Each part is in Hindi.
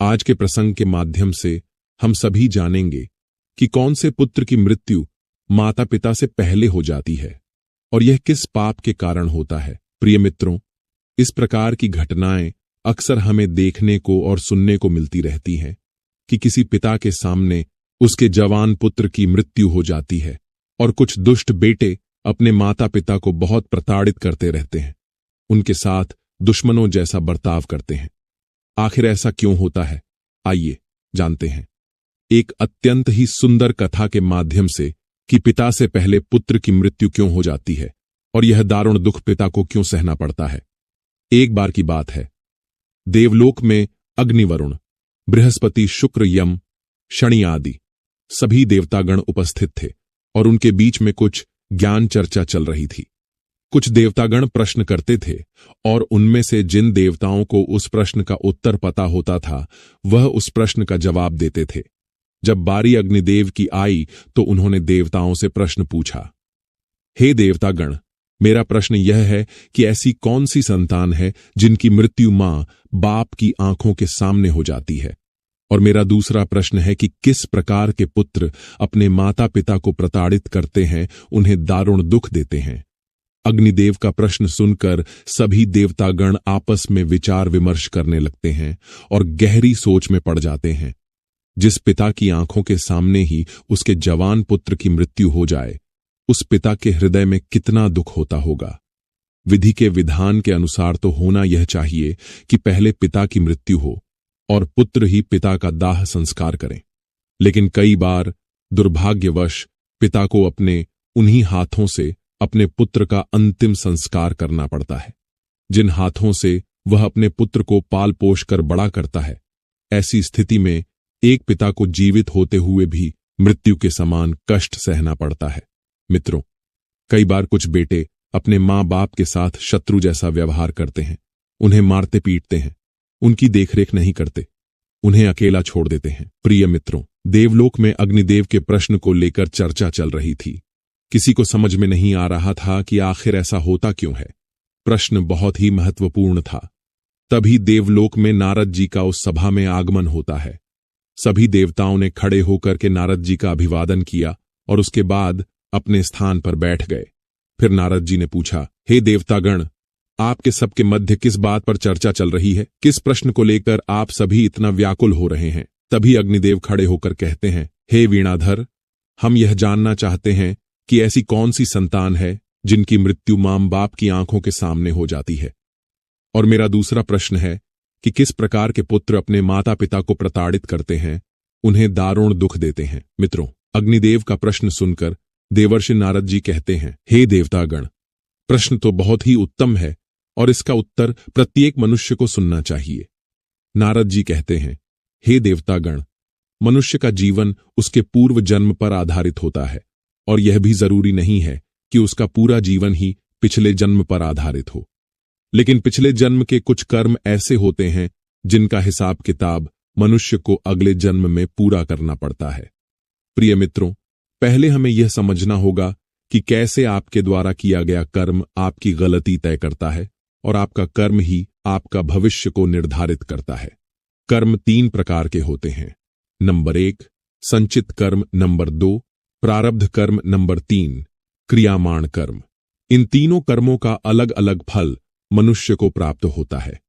आज के प्रसंग के माध्यम से हम सभी जानेंगे कि कौन से पुत्र की मृत्यु माता पिता से पहले हो जाती है और यह किस पाप के कारण होता है। प्रिय मित्रों, इस प्रकार की घटनाएं अक्सर हमें देखने को और सुनने को मिलती रहती हैं कि किसी पिता के सामने उसके जवान पुत्र की मृत्यु हो जाती है और कुछ दुष्ट बेटे अपने माता पिता को बहुत प्रताड़ित करते रहते हैं, उनके साथ दुश्मनों जैसा बर्ताव करते हैं। आखिर ऐसा क्यों होता है, आइए जानते हैं एक अत्यंत ही सुंदर कथा के माध्यम से कि पिता से पहले पुत्र की मृत्यु क्यों हो जाती है और यह दारुण दुख पिता को क्यों सहना पड़ता है। एक बार की बात है, देवलोक में अग्नि, वरुण, बृहस्पति, शुक्र, यम, शनि आदि सभी देवतागण उपस्थित थे और उनके बीच में कुछ ज्ञान चर्चा चल रही थी। कुछ देवतागण प्रश्न करते थे और उनमें से जिन देवताओं को उस प्रश्न का उत्तर पता होता था वह उस प्रश्न का जवाब देते थे। जब बारी अग्निदेव की आई तो उन्होंने देवताओं से प्रश्न पूछा, हे देवतागण, मेरा प्रश्न यह है कि ऐसी कौन सी संतान है जिनकी मृत्यु मां बाप की आंखों के सामने हो जाती है। और मेरा दूसरा प्रश्न है कि किस प्रकार के पुत्र अपने माता पिता को प्रताड़ित करते हैं, उन्हें दारुण दुख देते हैं। अग्निदेव का प्रश्न सुनकर सभी देवतागण आपस में विचार विमर्श करने लगते हैं और गहरी सोच में पड़ जाते हैं। जिस पिता की आंखों के सामने ही उसके जवान पुत्र की मृत्यु हो जाए, उस पिता के हृदय में कितना दुख होता होगा। विधि के विधान के अनुसार तो होना यह चाहिए कि पहले पिता की मृत्यु हो और पुत्र ही पिता का दाह संस्कार करें, लेकिन कई बार दुर्भाग्यवश पिता को अपने उन्हीं हाथों से अपने पुत्र का अंतिम संस्कार करना पड़ता है, जिन हाथों से वह अपने पुत्र को पाल पोष कर बड़ा करता है। ऐसी स्थिति में एक पिता को जीवित होते हुए भी मृत्यु के समान कष्ट सहना पड़ता है। मित्रों, कई बार कुछ बेटे अपने मां बाप के साथ शत्रु जैसा व्यवहार करते हैं, उन्हें मारते पीटते हैं, उनकी देखरेख नहीं करते, उन्हें अकेला छोड़ देते हैं। प्रिय मित्रों, देवलोक में अग्निदेव के प्रश्न को लेकर चर्चा चल रही थी। किसी को समझ में नहीं आ रहा था कि आखिर ऐसा होता क्यों है। प्रश्न बहुत ही महत्वपूर्ण था। तभी देवलोक में नारद जी का उस सभा में आगमन होता है। सभी देवताओं ने खड़े होकर के नारद जी का अभिवादन किया और उसके बाद अपने स्थान पर बैठ गए। फिर नारद जी ने पूछा, हे देवतागण, आपके सबके मध्य किस बात पर चर्चा चल रही है? किस प्रश्न को लेकर आप सभी इतना व्याकुल हो रहे हैं? तभी अग्निदेव खड़े होकर कहते हैं, हे वीणाधर, हम यह जानना चाहते हैं कि ऐसी कौन सी संतान है जिनकी मृत्यु मां बाप की आंखों के सामने हो जाती है। और मेरा दूसरा प्रश्न है कि किस प्रकार के पुत्र अपने माता पिता को प्रताड़ित करते हैं, उन्हें दारुण दुख देते हैं। मित्रों, अग्निदेव का प्रश्न सुनकर देवर्षि नारद जी कहते हैं, हे देवतागण, प्रश्न तो बहुत ही उत्तम है और इसका उत्तर प्रत्येक मनुष्य को सुनना चाहिए। नारद जी कहते हैं, हे देवतागण, मनुष्य का जीवन उसके पूर्व जन्म पर आधारित होता है और यह भी जरूरी नहीं है कि उसका पूरा जीवन ही पिछले जन्म पर आधारित हो, लेकिन पिछले जन्म के कुछ कर्म ऐसे होते हैं जिनका हिसाब किताब मनुष्य को अगले जन्म में पूरा करना पड़ता है। प्रिय मित्रों, पहले हमें यह समझना होगा कि कैसे आपके द्वारा किया गया कर्म आपकी गलती तय करता है और आपका कर्म ही आपका भविष्य को निर्धारित करता है। कर्म 3 प्रकार के होते हैं। नंबर 1 संचित कर्म, नंबर 2 प्रारब्ध कर्म, नंबर 3 क्रियामाण कर्म। इन तीनों कर्मों का अलग अलग फल मनुष्य को प्राप्त होता है।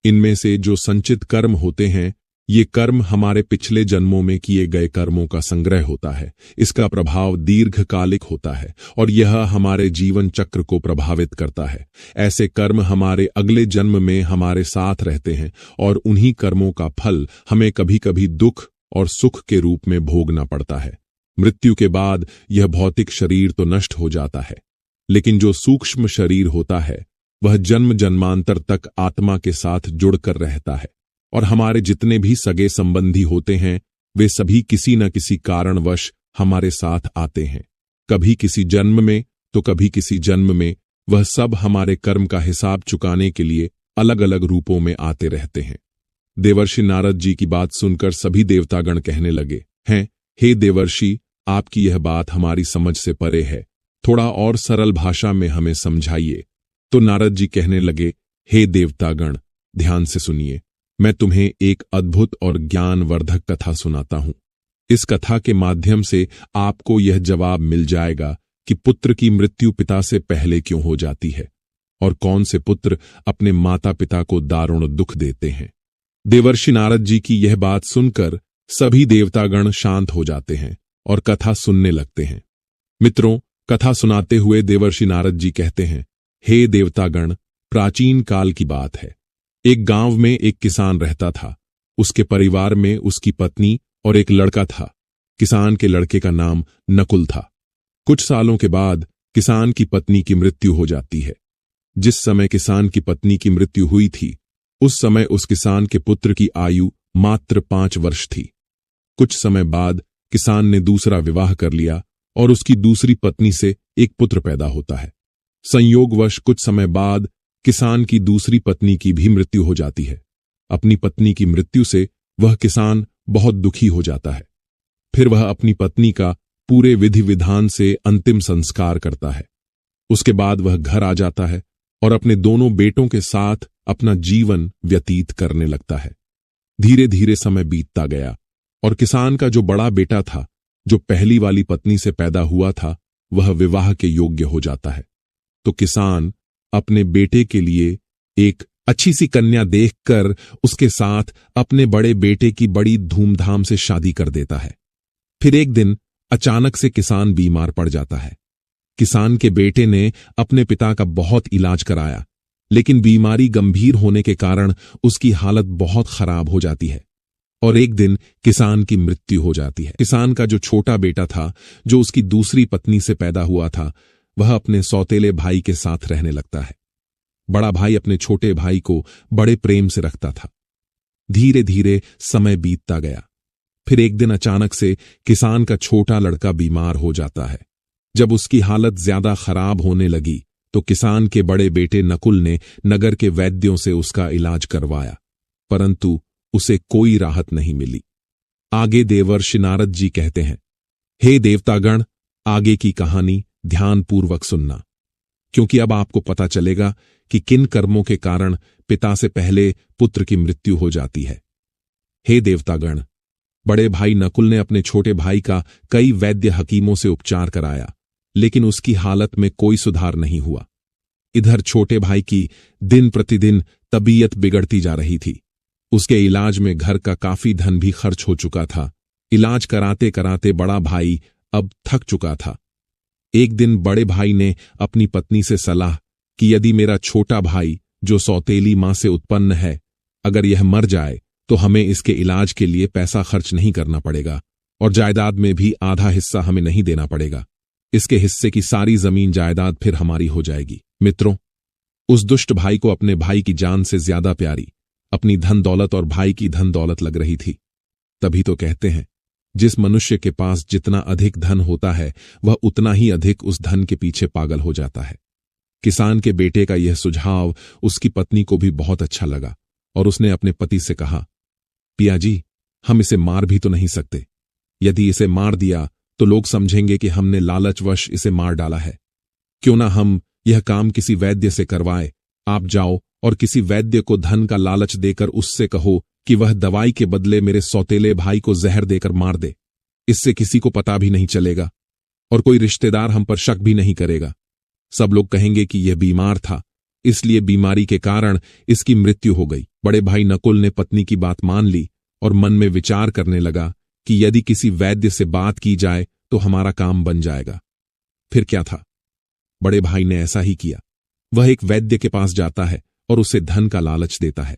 इनमें से जो संचित कर्म होते हैं, ये कर्म हमारे पिछले जन्मों में किए गए कर्मों का संग्रह होता है। इसका प्रभाव दीर्घकालिक होता है और यह हमारे जीवन चक्र को प्रभावित करता है। ऐसे कर्म हमारे अगले जन्म में हमारे साथ रहते हैं और उन्हीं कर्मों का फल हमें कभी कभी दुख और सुख के रूप में भोगना पड़ता है। मृत्यु के बाद यह भौतिक शरीर तो नष्ट हो जाता है, लेकिन जो सूक्ष्म शरीर होता है वह जन्म जन्मांतर तक आत्मा के साथ जुड़कर रहता है और हमारे जितने भी सगे संबंधी होते हैं वे सभी किसी न किसी कारणवश हमारे साथ आते हैं। कभी किसी जन्म में तो कभी किसी जन्म में वह सब हमारे कर्म का हिसाब चुकाने के लिए अलग अलग रूपों में आते रहते हैं। देवर्षि नारद जी की बात सुनकर सभी देवतागण कहने लगे हैं, हे देवर्षि, आपकी यह बात हमारी समझ से परे है, थोड़ा और सरल भाषा में हमें समझाइए। तो नारद जी कहने लगे, हे देवतागण, ध्यान से सुनिए। मैं तुम्हें एक अद्भुत और ज्ञानवर्धक कथा सुनाता हूं। इस कथा के माध्यम से आपको यह जवाब मिल जाएगा कि पुत्र की मृत्यु पिता से पहले क्यों हो जाती है और कौन से पुत्र अपने माता पिता को दारुण दुख देते हैं। देवर्षि नारद जी की यह बात सुनकर सभी देवतागण शांत हो जाते हैं और कथा सुनने लगते हैं। मित्रों, कथा सुनाते हुए देवर्षि नारद जी कहते हैं, हे देवतागण, प्राचीन काल की बात है। एक गांव में एक किसान रहता था। उसके परिवार में उसकी पत्नी और एक लड़का था। किसान के लड़के का नाम नकुल था। कुछ सालों के बाद किसान की पत्नी की मृत्यु हो जाती है। जिस समय किसान की पत्नी की मृत्यु हुई थी, उस समय उस किसान के पुत्र की आयु मात्र 5 वर्ष थी। कुछ समय बाद किसान ने दूसरा विवाह कर लिया और उसकी दूसरी पत्नी से एक पुत्र पैदा होता है। संयोगवश कुछ समय बाद किसान की दूसरी पत्नी की भी मृत्यु हो जाती है। अपनी पत्नी की मृत्यु से वह किसान बहुत दुखी हो जाता है। फिर वह अपनी पत्नी का पूरे विधि विधान से अंतिम संस्कार करता है। उसके बाद वह घर आ जाता है और अपने दोनों बेटों के साथ अपना जीवन व्यतीत करने लगता है। धीरे धीरे समय बीतता गया और किसान का जो बड़ा बेटा था, जो पहली वाली पत्नी से पैदा हुआ था, वह विवाह के योग्य हो जाता है। तो किसान अपने बेटे के लिए एक अच्छी सी कन्या देखकर उसके साथ अपने बड़े बेटे की बड़ी धूमधाम से शादी कर देता है। फिर एक दिन अचानक से किसान बीमार पड़ जाता है। किसान के बेटे ने अपने पिता का बहुत इलाज कराया, लेकिन बीमारी गंभीर होने के कारण उसकी हालत बहुत खराब हो जाती है और एक दिन किसान की मृत्यु हो जाती है। किसान का जो छोटा बेटा था, जो उसकी दूसरी पत्नी से पैदा हुआ था, वह अपने सौतेले भाई के साथ रहने लगता है। बड़ा भाई अपने छोटे भाई को बड़े प्रेम से रखता था। धीरे धीरे समय बीतता गया। फिर एक दिन अचानक से किसान का छोटा लड़का बीमार हो जाता है। जब उसकी हालत ज्यादा खराब होने लगी तो किसान के बड़े बेटे नकुल ने नगर के वैद्यों से उसका इलाज करवाया, परंतु उसे कोई राहत नहीं मिली। आगे देवर्षि नारद जी कहते हैं, हे देवतागण, आगे की कहानी ध्यानपूर्वक सुनना, क्योंकि अब आपको पता चलेगा कि किन कर्मों के कारण पिता से पहले पुत्र की मृत्यु हो जाती है। हे देवतागण, बड़े भाई नकुल ने अपने छोटे भाई का कई वैद्य हकीमों से उपचार कराया, लेकिन उसकी हालत में कोई सुधार नहीं हुआ। इधर छोटे भाई की दिन प्रतिदिन तबीयत बिगड़ती जा रही थी। उसके इलाज में घर का काफी धन भी खर्च हो चुका था। इलाज कराते कराते बड़ा भाई अब थक चुका था। एक दिन बड़े भाई ने अपनी पत्नी से सलाह कि यदि मेरा छोटा भाई, जो सौतेली मां से उत्पन्न है, अगर यह मर जाए तो हमें इसके इलाज के लिए पैसा खर्च नहीं करना पड़ेगा और जायदाद में भी आधा हिस्सा हमें नहीं देना पड़ेगा। इसके हिस्से की सारी जमीन जायदाद फिर हमारी हो जाएगी। मित्रों, उस दुष्ट भाई को अपने भाई की जान से ज्यादा प्यारी अपनी धन दौलत और भाई की धन दौलत लग रही थी। तभी तो कहते हैं, जिस मनुष्य के पास जितना अधिक धन होता है, वह उतना ही अधिक उस धन के पीछे पागल हो जाता है। किसान के बेटे का यह सुझाव उसकी पत्नी को भी बहुत अच्छा लगा और उसने अपने पति से कहा, पिया जी, हम इसे मार भी तो नहीं सकते। यदि इसे मार दिया तो लोग समझेंगे कि हमने लालचवश इसे मार डाला है। क्यों ना हम यह काम किसी वैद्य से करवाए। आप जाओ और किसी वैद्य को धन का लालच देकर उससे कहो कि वह दवाई के बदले मेरे सौतेले भाई को जहर देकर मार दे। इससे किसी को पता भी नहीं चलेगा और कोई रिश्तेदार हम पर शक भी नहीं करेगा। सब लोग कहेंगे कि यह बीमार था, इसलिए बीमारी के कारण इसकी मृत्यु हो गई। बड़े भाई नकुल ने पत्नी की बात मान ली और मन में विचार करने लगा कि यदि किसी वैद्य से बात की जाए तो हमारा काम बन जाएगा। फिर क्या था, बड़े भाई ने ऐसा ही किया। वह एक वैद्य के पास जाता है और उसे धन का लालच देता है।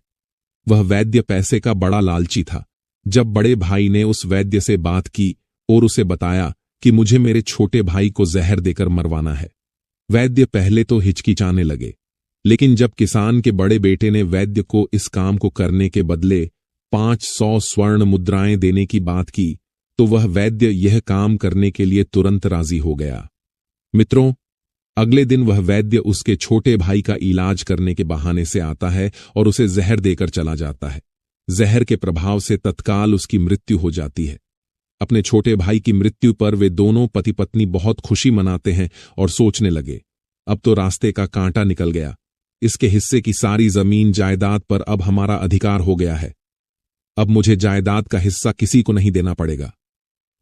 वह वैद्य पैसे का बड़ा लालची था। जब बड़े भाई ने उस वैद्य से बात की और उसे बताया कि मुझे मेरे छोटे भाई को जहर देकर मरवाना है, वैद्य पहले तो हिचकिचाने लगे, लेकिन जब किसान के बड़े बेटे ने वैद्य को इस काम को करने के बदले 500 स्वर्ण मुद्राएं देने की बात की, तो वह वैद्य यह काम करने के लिए तुरंत राजी हो गया। मित्रों, अगले दिन वह वैद्य उसके छोटे भाई का इलाज करने के बहाने से आता है और उसे जहर देकर चला जाता है। जहर के प्रभाव से तत्काल उसकी मृत्यु हो जाती है। अपने छोटे भाई की मृत्यु पर वे दोनों पति पत्नी बहुत खुशी मनाते हैं और सोचने लगे, अब तो रास्ते का कांटा निकल गया, इसके हिस्से की सारी जमीन जायदाद पर अब हमारा अधिकार हो गया है। अब मुझे जायदाद का हिस्सा किसी को नहीं देना पड़ेगा।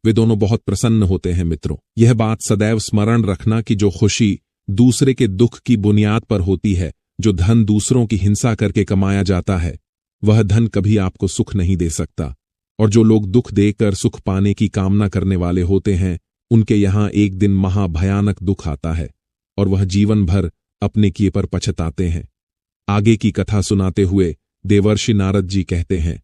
वे दोनों बहुत प्रसन्न होते हैं। मित्रों, यह बात सदैव स्मरण रखना कि जो खुशी दूसरे के दुख की बुनियाद पर होती है, जो धन दूसरों की हिंसा करके कमाया जाता है, वह धन कभी आपको सुख नहीं दे सकता। और जो लोग दुख देकर सुख पाने की कामना करने वाले होते हैं, उनके यहां एक दिन महाभयानक दुख आता है और वह जीवन भर अपने किए पर पछताते हैं। आगे की कथा सुनाते हुए देवर्षि नारद जी कहते हैं,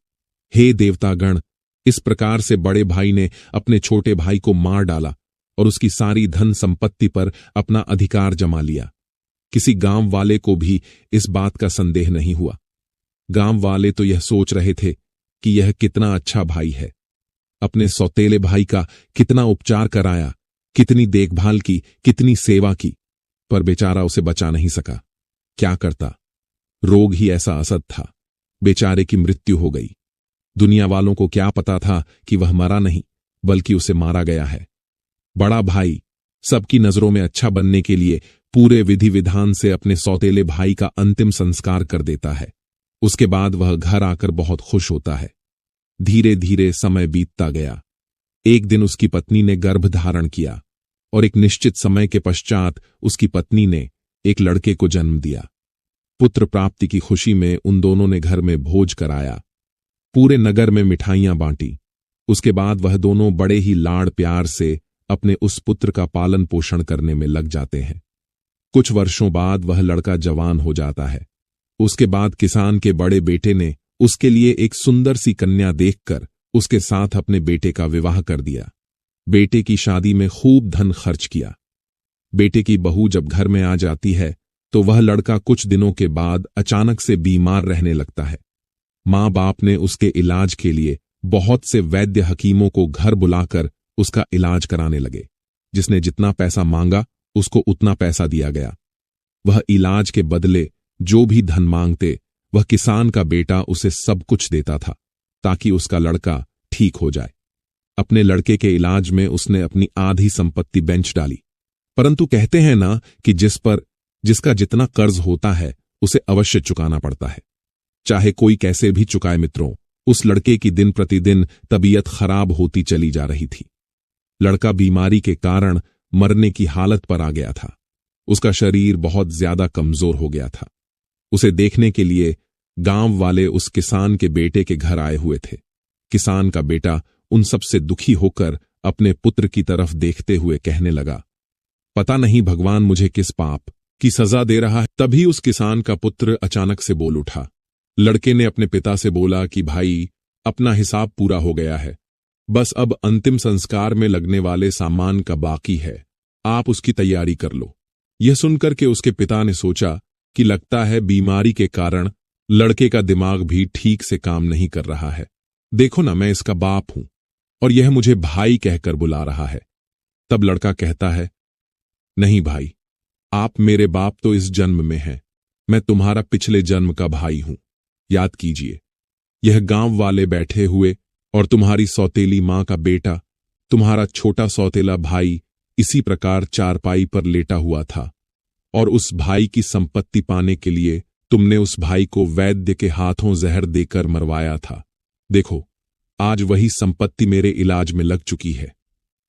हे देवतागण, इस प्रकार से बड़े भाई ने अपने छोटे भाई को मार डाला और उसकी सारी धन संपत्ति पर अपना अधिकार जमा लिया। किसी गांव वाले को भी इस बात का संदेह नहीं हुआ। गांव वाले तो यह सोच रहे थे कि यह कितना अच्छा भाई है। अपने सौतेले भाई का कितना उपचार कराया, कितनी देखभाल की, कितनी सेवा की, पर बेचारा उसे बचा नहीं सका। क्या करता, रोग ही ऐसा असद था। बेचारे की मृत्यु हो गई। दुनिया वालों को क्या पता था कि वह मरा नहीं, बल्कि उसे मारा गया है। बड़ा भाई सबकी नजरों में अच्छा बनने के लिए पूरे विधि विधान से अपने सौतेले भाई का अंतिम संस्कार कर देता है। उसके बाद वह घर आकर बहुत खुश होता है। धीरे धीरे समय बीतता गया। एक दिन उसकी पत्नी ने गर्भ धारण किया और एक निश्चित समय के पश्चात उसकी पत्नी ने एक लड़के को जन्म दिया। पुत्र प्राप्ति की खुशी में उन दोनों ने घर में भोज कराया, पूरे नगर में मिठाइयां बांटी। उसके बाद वह दोनों बड़े ही लाड़ प्यार से अपने उस पुत्र का पालन पोषण करने में लग जाते हैं। कुछ वर्षों बाद वह लड़का जवान हो जाता है। उसके बाद किसान के बड़े बेटे ने उसके लिए एक सुंदर सी कन्या देखकर उसके साथ अपने बेटे का विवाह कर दिया। बेटे की शादी में खूब धन खर्च किया। बेटे की बहू जब घर में आ जाती है तो वह लड़का कुछ दिनों के बाद अचानक से बीमार रहने लगता है। मां बाप ने उसके इलाज के लिए बहुत से वैद्य हकीमों को घर बुलाकर उसका इलाज कराने लगे। जिसने जितना पैसा मांगा उसको उतना पैसा दिया गया। वह इलाज के बदले जो भी धन मांगते वह किसान का बेटा उसे सब कुछ देता था ताकि उसका लड़का ठीक हो जाए। अपने लड़के के इलाज में उसने अपनी आधी संपत्ति बेंच डाली। परंतु कहते हैं ना कि जिसका जितना कर्ज होता है उसे अवश्य चुकाना पड़ता है, चाहे कोई कैसे भी चुकाए। मित्रों, उस लड़के की दिन प्रतिदिन तबीयत खराब होती चली जा रही थी। लड़का बीमारी के कारण मरने की हालत पर आ गया था। उसका शरीर बहुत ज्यादा कमजोर हो गया था। उसे देखने के लिए गांव वाले उस किसान के बेटे के घर आए हुए थे। किसान का बेटा उन सब से दुखी होकर अपने पुत्र की तरफ देखते हुए कहने लगा, पता नहीं भगवान मुझे किस पाप की सजा दे रहा है। तभी उस किसान का पुत्र अचानक से बोल उठा। लड़के ने अपने पिता से बोला कि भाई, अपना हिसाब पूरा हो गया है, बस अब अंतिम संस्कार में लगने वाले सामान का बाकी है, आप उसकी तैयारी कर लो। यह सुनकर के उसके पिता ने सोचा कि लगता है बीमारी के कारण लड़के का दिमाग भी ठीक से काम नहीं कर रहा है। देखो ना, मैं इसका बाप हूं और यह मुझे भाई कहकर बुला रहा है। तब लड़का कहता है, नहीं भाई, आप मेरे बाप तो इस जन्म में हैं, मैं तुम्हारा पिछले जन्म का भाई हूं। याद कीजिए, यह गांव वाले बैठे हुए और तुम्हारी सौतेली मां का बेटा, तुम्हारा छोटा सौतेला भाई इसी प्रकार चारपाई पर लेटा हुआ था और उस भाई की संपत्ति पाने के लिए तुमने उस भाई को वैद्य के हाथों जहर देकर मरवाया था। देखो, आज वही संपत्ति मेरे इलाज में लग चुकी है।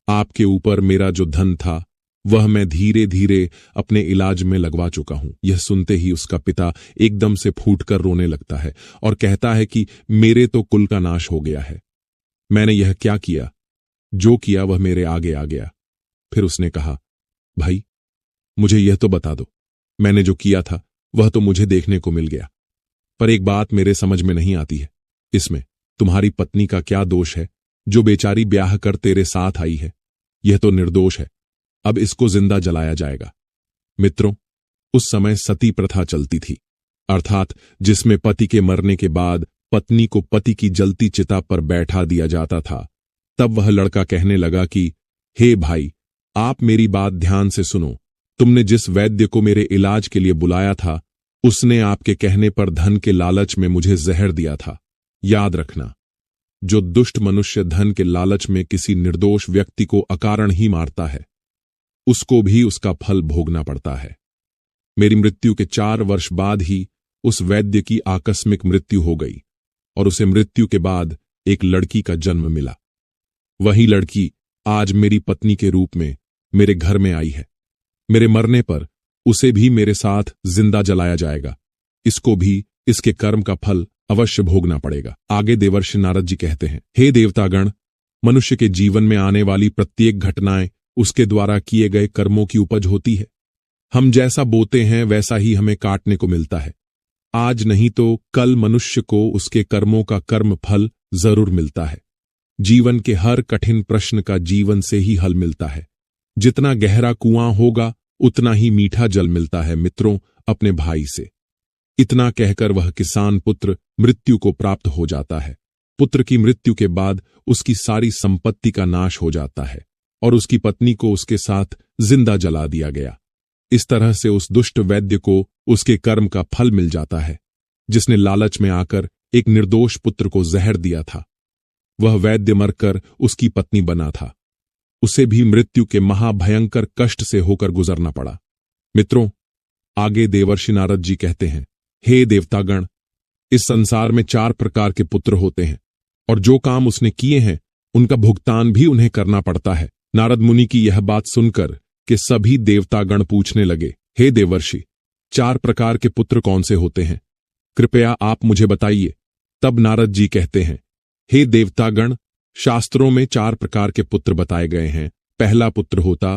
आपके ऊपर मेरा जो धन था वह मैं धीरे धीरे अपने इलाज में लगवा चुका हूं। यह सुनते ही उसका पिता एकदम से फूटकर रोने लगता है और कहता है कि मेरे तो कुल का नाश हो गया है। मैंने यह क्या किया? जो किया वह मेरे आगे आ गया। फिर उसने कहा, भाई मुझे यह तो बता दो, मैंने जो किया था वह तो मुझे देखने को मिल गया, पर एक बात मेरे समझ में नहीं आती है, इसमें तुम्हारी पत्नी का क्या दोष है जो बेचारी ब्याह कर तेरे साथ आई है? यह तो निर्दोष है, अब इसको जिंदा जलाया जाएगा। मित्रों, उस समय सती प्रथा चलती थी, अर्थात जिसमें पति के मरने के बाद पत्नी को पति की जलती चिता पर बैठा दिया जाता था। तब वह लड़का कहने लगा कि हे भाई, आप मेरी बात ध्यान से सुनो। तुमने जिस वैद्य को मेरे इलाज के लिए बुलाया था उसने आपके कहने पर धन के लालच में मुझे जहर दिया था। याद रखना, जो दुष्ट मनुष्य धन के लालच में किसी निर्दोष व्यक्ति को अकारण ही मारता है उसको भी उसका फल भोगना पड़ता है। मेरी मृत्यु के 4 वर्ष बाद ही उस वैद्य की आकस्मिक मृत्यु हो गई और उसे मृत्यु के बाद एक लड़की का जन्म मिला। वही लड़की आज मेरी पत्नी के रूप में मेरे घर में आई है। मेरे मरने पर उसे भी मेरे साथ जिंदा जलाया जाएगा। इसको भी इसके कर्म का फल अवश्य भोगना पड़ेगा। आगे देवर्षि नारद जी कहते हैं, हे देवतागण, मनुष्य के जीवन में आने वाली प्रत्येक घटनाएं उसके द्वारा किए गए कर्मों की उपज होती है। हम जैसा बोते हैं वैसा ही हमें काटने को मिलता है। आज नहीं तो कल मनुष्य को उसके कर्मों का कर्म फल जरूर मिलता है। जीवन के हर कठिन प्रश्न का जीवन से ही हल मिलता है। जितना गहरा कुआं होगा उतना ही मीठा जल मिलता है मित्रों अपने भाई से। इतना कहकर वह किसान पुत्र मृत्यु को प्राप्त हो जाता है। पुत्र की मृत्यु के बाद उसकी सारी संपत्ति का नाश हो जाता है और उसकी पत्नी को उसके साथ जिंदा जला दिया गया। इस तरह से उस दुष्ट वैद्य को उसके कर्म का फल मिल जाता है, जिसने लालच में आकर एक निर्दोष पुत्र को जहर दिया था। वह वैद्य मरकर उसकी पत्नी बना था। उसे भी मृत्यु के महाभयंकर कष्ट से होकर गुजरना पड़ा। मित्रों, आगे देवर्षि नारद जी कहते हैं, हे देवतागण, इस संसार में 4 प्रकार के पुत्र होते हैं और जो काम उसने किए हैं उनका भुगतान भी उन्हें करना पड़ता है। नारद मुनि की यह बात सुनकर कि सभी देवतागण पूछने लगे, हे देवर्षि, 4 प्रकार के पुत्र कौन से होते हैं? कृपया आप मुझे बताइए। तब नारद जी कहते हैं, हे देवतागण, शास्त्रों में 4 प्रकार के पुत्र बताए गए हैं। पहला पुत्र होता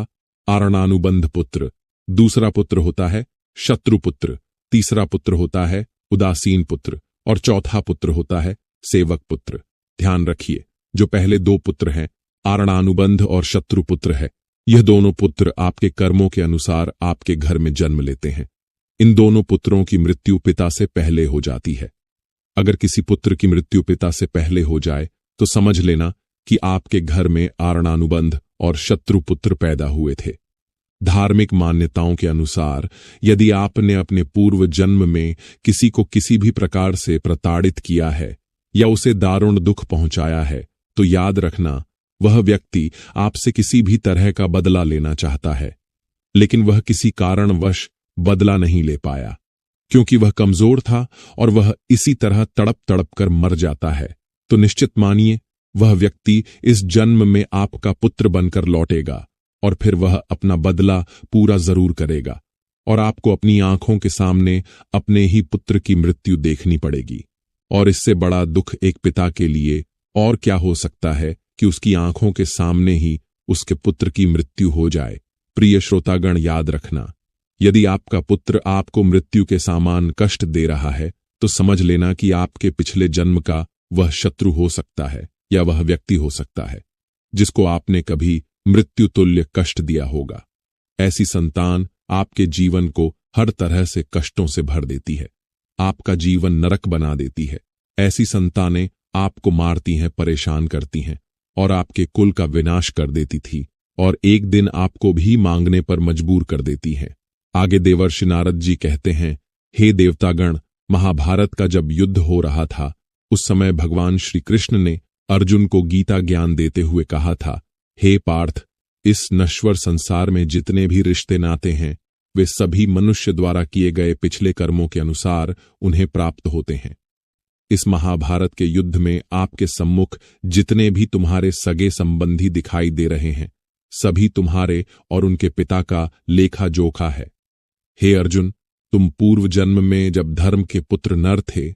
आरणानुबंध पुत्र, दूसरा पुत्र होता है शत्रुपुत्र, तीसरा पुत्र होता है उदासीन पुत्र और चौथा पुत्र होता है सेवक पुत्र। ध्यान रखिए, जो पहले 2 पुत्र हैं, आरणानुबंध और शत्रुपुत्र है, यह दोनों पुत्र आपके कर्मों के अनुसार आपके घर में जन्म लेते हैं। इन दोनों पुत्रों की मृत्यु पिता से पहले हो जाती है। अगर किसी पुत्र की मृत्यु पिता से पहले हो जाए तो समझ लेना कि आपके घर में आरणानुबंध और शत्रुपुत्र पैदा हुए थे। धार्मिक मान्यताओं के अनुसार यदि आपने अपने पूर्व जन्म में किसी को किसी भी प्रकार से प्रताड़ित किया है या उसे दारुण दुख पहुंचाया है तो याद रखना, वह व्यक्ति आपसे किसी भी तरह का बदला लेना चाहता है, लेकिन वह किसी कारणवश बदला नहीं ले पाया क्योंकि वह कमजोर था और वह इसी तरह तड़प तड़प कर मर जाता है। तो निश्चित मानिए वह व्यक्ति इस जन्म में आपका पुत्र बनकर लौटेगा और फिर वह अपना बदला पूरा जरूर करेगा और आपको अपनी आंखों के सामने अपने ही पुत्र की मृत्यु देखनी पड़ेगी। और इससे बड़ा दुख एक पिता के लिए और क्या हो सकता है कि उसकी आंखों के सामने ही उसके पुत्र की मृत्यु हो जाए। प्रिय श्रोतागण, याद रखना, यदि आपका पुत्र आपको मृत्यु के समान कष्ट दे रहा है तो समझ लेना कि आपके पिछले जन्म का वह शत्रु हो सकता है या वह व्यक्ति हो सकता है जिसको आपने कभी मृत्यु तुल्य कष्ट दिया होगा। ऐसी संतान आपके जीवन को हर तरह से कष्टों से भर देती है, आपका जीवन नरक बना देती है। ऐसी संतानें आपको मारती हैं, परेशान करती हैं और आपके कुल का विनाश कर देती थी और एक दिन आपको भी मांगने पर मजबूर कर देती हैं। आगे देवर्षि नारद जी कहते हैं, हे देवतागण, महाभारत का जब युद्ध हो रहा था उस समय भगवान श्री कृष्ण ने अर्जुन को गीता ज्ञान देते हुए कहा था, हे पार्थ, इस नश्वर संसार में जितने भी रिश्ते नाते हैं वे सभी मनुष्य द्वारा किए गए पिछले कर्मों के अनुसार उन्हें प्राप्त होते हैं। इस महाभारत के युद्ध में आपके सम्मुख जितने भी तुम्हारे सगे संबंधी दिखाई दे रहे हैं सभी तुम्हारे और उनके पिता का लेखा जोखा है। हे अर्जुन, तुम पूर्व जन्म में जब धर्म के पुत्र नर थे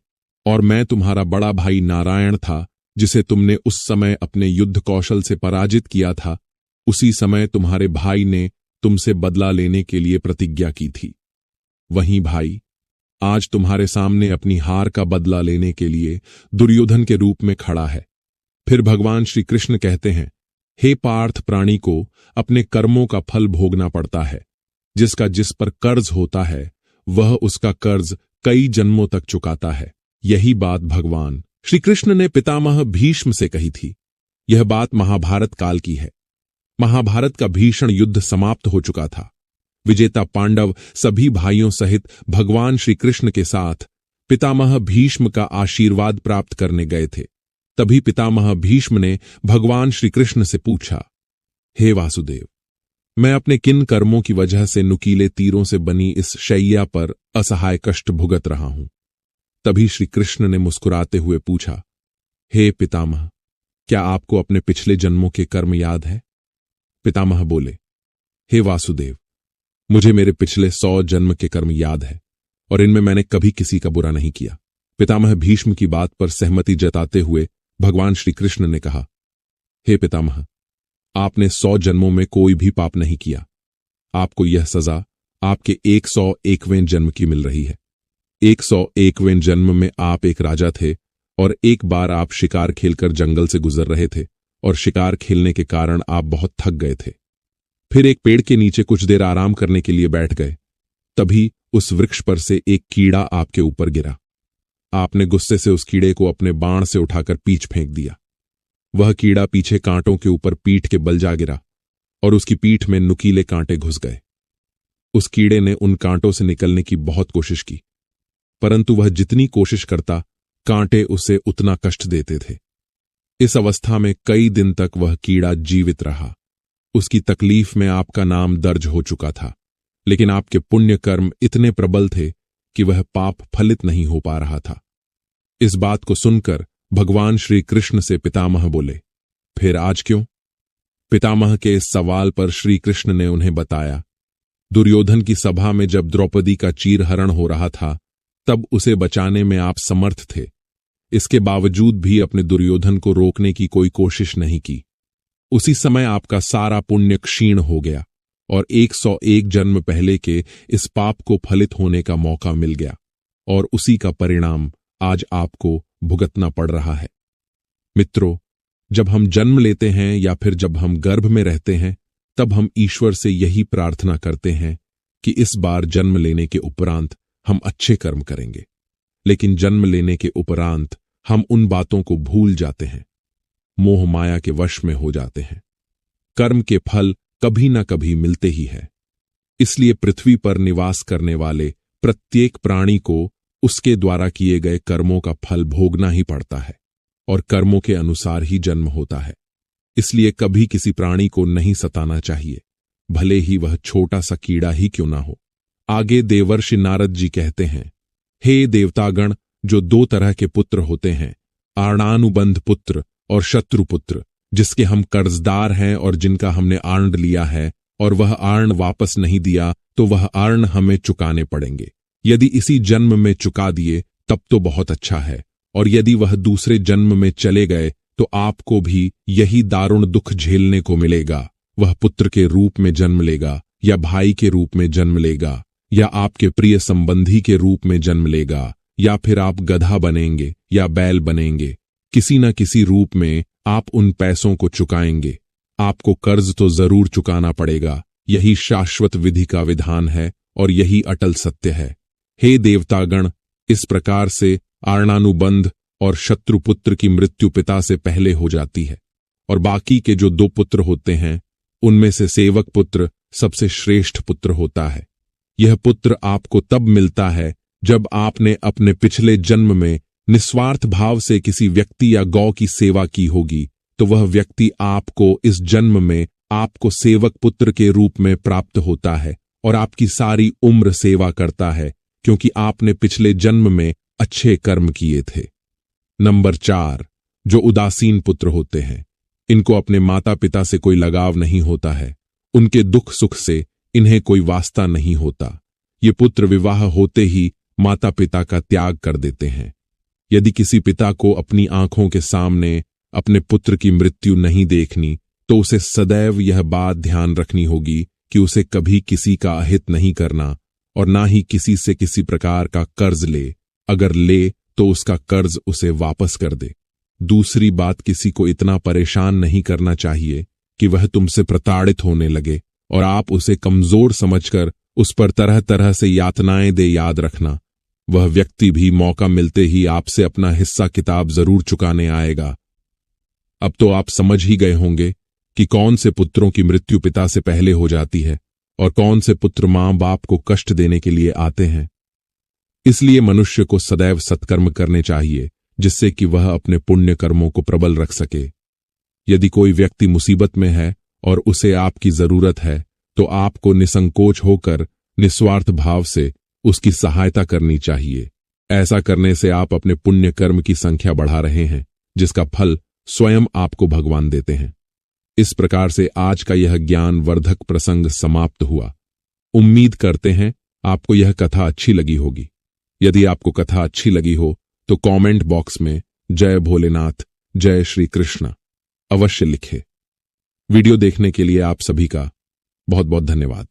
और मैं तुम्हारा बड़ा भाई नारायण था जिसे तुमने उस समय अपने युद्ध कौशल से पराजित किया था, उसी समय तुम्हारे भाई ने तुमसे बदला लेने के लिए प्रतिज्ञा की थी। वहीं भाई आज तुम्हारे सामने अपनी हार का बदला लेने के लिए दुर्योधन के रूप में खड़ा है। फिर भगवान श्री कृष्ण कहते हैं, हे पार्थ, प्राणी को अपने कर्मों का फल भोगना पड़ता है। जिसका जिस पर कर्ज होता है वह उसका कर्ज कई जन्मों तक चुकाता है। यही बात भगवान श्री कृष्ण ने पितामह भीष्म से कही थी। यह बात महाभारत काल की है। महाभारत का भीषण युद्ध समाप्त हो चुका था। विजेता पांडव सभी भाइयों सहित भगवान श्री कृष्ण के साथ पितामह भीष्म का आशीर्वाद प्राप्त करने गए थे। तभी पितामह भीष्म ने भगवान श्री कृष्ण से पूछा, हे वासुदेव, मैं अपने किन कर्मों की वजह से नुकीले तीरों से बनी इस शैया पर असहाय कष्ट भुगत रहा हूं। तभी श्री कृष्ण ने मुस्कुराते हुए पूछा, हे पितामह, क्या आपको अपने पिछले जन्मों के कर्म याद है? पितामह बोले, हे वासुदेव, मुझे मेरे पिछले 100 जन्म के कर्म याद है और इनमें मैंने कभी किसी का बुरा नहीं किया। पितामह भीष्म की बात पर सहमति जताते हुए भगवान श्री कृष्ण ने कहा, हे पितामह, आपने 100 जन्मों में कोई भी पाप नहीं किया। आपको यह सजा आपके 101वें जन्म की मिल रही है। 101वें जन्म में आप एक राजा थे और एक बार आप शिकार खेलकर जंगल से गुजर रहे थे और शिकार खेलने के कारण आप बहुत थक गए थे। फिर एक पेड़ के नीचे कुछ देर आराम करने के लिए बैठ गए। तभी उस वृक्ष पर से एक कीड़ा आपके ऊपर गिरा। आपने गुस्से से उस कीड़े को अपने बाण से उठाकर पीछ फेंक दिया। वह कीड़ा पीछे कांटों के ऊपर पीठ के बल जा गिरा और उसकी पीठ में नुकीले कांटे घुस गए। उस कीड़े ने उन कांटों से निकलने की बहुत कोशिश की, परंतु वह जितनी कोशिश करता, कांटे उसे उतना कष्ट देते थे। इस अवस्था में कई दिन तक वह कीड़ा जीवित रहा। उसकी तकलीफ में आपका नाम दर्ज हो चुका था, लेकिन आपके पुण्य कर्म इतने प्रबल थे कि वह पाप फलित नहीं हो पा रहा था। इस बात को सुनकर भगवान श्री कृष्ण से पितामह बोले, फिर आज क्यों? पितामह के इस सवाल पर श्री कृष्ण ने उन्हें बताया, दुर्योधन की सभा में जब द्रौपदी का चीरहरण हो रहा था, तब उसे बचाने में आप समर्थ थे। इसके बावजूद भी अपने दुर्योधन को रोकने की कोई कोशिश नहीं की। उसी समय आपका सारा पुण्य क्षीण हो गया और 101 जन्म पहले के इस पाप को फलित होने का मौका मिल गया और उसी का परिणाम आज आपको भुगतना पड़ रहा है। मित्रों, जब हम जन्म लेते हैं या फिर जब हम गर्भ में रहते हैं, तब हम ईश्वर से यही प्रार्थना करते हैं कि इस बार जन्म लेने के उपरांत हम अच्छे कर्म करेंगे। लेकिन जन्म लेने के उपरांत हम उन बातों को भूल जाते हैं, मोह माया के वश में हो जाते हैं। कर्म के फल कभी ना कभी मिलते ही है। इसलिए पृथ्वी पर निवास करने वाले प्रत्येक प्राणी को उसके द्वारा किए गए कर्मों का फल भोगना ही पड़ता है और कर्मों के अनुसार ही जन्म होता है। इसलिए कभी किसी प्राणी को नहीं सताना चाहिए, भले ही वह छोटा सा कीड़ा ही क्यों ना हो। आगे देवर्षि नारद जी कहते हैं, हे देवतागण, जो 2 तरह के पुत्र होते हैं, आर्णानुबंध पुत्र और शत्रु पुत्र, जिसके हम कर्जदार हैं और जिनका हमने आर्ण लिया है और वह आर्ण वापस नहीं दिया तो वह आर्ण हमें चुकाने पड़ेंगे। यदि इसी जन्म में चुका दिए तब तो बहुत अच्छा है, और यदि वह दूसरे जन्म में चले गए तो आपको भी यही दारुण दुख झेलने को मिलेगा। वह पुत्र के रूप में जन्म लेगा या भाई के रूप में जन्म लेगा या आपके प्रिय संबंधी के रूप में जन्म लेगा या फिर आप गधा बनेंगे या बैल बनेंगे। किसी न किसी रूप में आप उन पैसों को चुकाएंगे। आपको कर्ज तो जरूर चुकाना पड़ेगा। यही शाश्वत विधि का विधान है और यही अटल सत्य है। हे देवतागण, इस प्रकार से आर्णानुबंध और शत्रुपुत्र की मृत्यु पिता से पहले हो जाती है और बाकी के जो 2 पुत्र होते हैं उनमें से सेवक पुत्र सबसे श्रेष्ठ पुत्र होता है। यह पुत्र आपको तब मिलता है जब आपने अपने पिछले जन्म में निस्वार्थ भाव से किसी व्यक्ति या गौ की सेवा की होगी, तो वह व्यक्ति आपको इस जन्म में आपको सेवक पुत्र के रूप में प्राप्त होता है और आपकी सारी उम्र सेवा करता है, क्योंकि आपने पिछले जन्म में अच्छे कर्म किए थे। नंबर 4, जो उदासीन पुत्र होते हैं, इनको अपने माता पिता से कोई लगाव नहीं होता है। उनके दुख सुख से इन्हें कोई वास्ता नहीं होता। ये पुत्र विवाह होते ही माता पिता का त्याग कर देते हैं। यदि किसी पिता को अपनी आंखों के सामने अपने पुत्र की मृत्यु नहीं देखनी, तो उसे सदैव यह बात ध्यान रखनी होगी कि उसे कभी किसी का अहित नहीं करना और ना ही किसी से किसी प्रकार का कर्ज ले। अगर ले तो उसका कर्ज उसे वापस कर दे। दूसरी बात, किसी को इतना परेशान नहीं करना चाहिए कि वह तुमसे प्रताड़ित होने लगे और आप उसे कमजोर समझकर उस पर तरह तरह से यातनाएं दे। याद रखना, वह व्यक्ति भी मौका मिलते ही आपसे अपना हिस्सा किताब जरूर चुकाने आएगा। अब तो आप समझ ही गए होंगे कि कौन से पुत्रों की मृत्यु पिता से पहले हो जाती है और कौन से पुत्र मां बाप को कष्ट देने के लिए आते हैं। इसलिए मनुष्य को सदैव सत्कर्म करने चाहिए, जिससे कि वह अपने पुण्य कर्मों को प्रबल रख सके। यदि कोई व्यक्ति मुसीबत में है और उसे आपकी जरूरत है, तो आपको निसंकोच होकर निस्वार्थ भाव से उसकी सहायता करनी चाहिए। ऐसा करने से आप अपने पुण्य कर्म की संख्या बढ़ा रहे हैं, जिसका फल स्वयं आपको भगवान देते हैं। इस प्रकार से आज का यह ज्ञानवर्धक प्रसंग समाप्त हुआ। उम्मीद करते हैं आपको यह कथा अच्छी लगी होगी। यदि आपको कथा अच्छी लगी हो तो कमेंट बॉक्स में जय भोलेनाथ, जय श्री कृष्ण अवश्य लिखें। वीडियो देखने के लिए आप सभी का बहुत बहुत धन्यवाद।